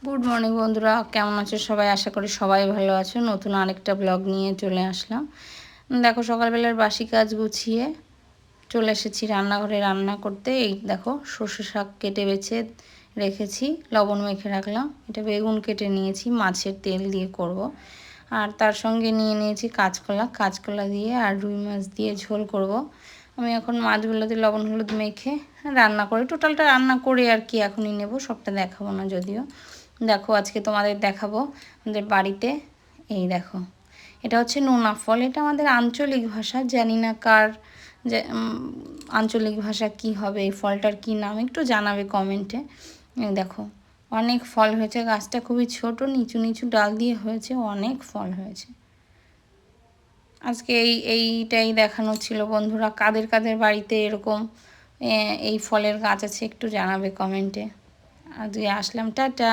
Good morning বন্ধুরা, কেমন আছো সবাই? আশা করি সবাই ভালো আছো। নতুন আরেকটা ব্লগ নিয়ে চলে আসলাম। দেখো, সকালবেলার বাসি কাজ গুছিয়ে চলে এসেছি রান্নাঘরে রান্না করতে। এই দেখো, সর্ষে শাক কেটে বেছে রেখেছি, লবণ মেখে রাখলাম। এটা বেগুন কেটে নিয়েছি, মাছের তেল দিয়ে করব। আর তার সঙ্গে নিয়ে নিয়েছি কাঁচকলা দিয়ে আর রুই মাছ দিয়ে ঝোল করব। আমি এখন মাছগুলোতে লবণ হলুদ মেখে রান্না করি। টোটালটা রান্না করে আর কি এখনই নেব, সবটা দেখাবো না যদিও। দেখো, আজকে তোমাদের দেখাবো আমাদের বাড়িতে। এই দেখো, এটা হচ্ছে নোনা ফল। এটা আমাদের আঞ্চলিক ভাষা, জানি না কার যে আঞ্চলিক ভাষা কি হবে, এই ফলটার কি নাম একটু জানাবে কমেন্টে। এই দেখো, অনেক ফল হয়েছে। গাছটা খুবই ছোট, নিচু নিচু ডাল দিয়ে হয়েছে, অনেক ফল হয়েছে। আজকে এইটাই দেখানো ছিল বন্ধুরা। কাদের কাদের বাড়িতে এরকম এই ফলের গাছ আছে একটু জানাবে কমেন্টে। আজকে আসলাম, টাটা।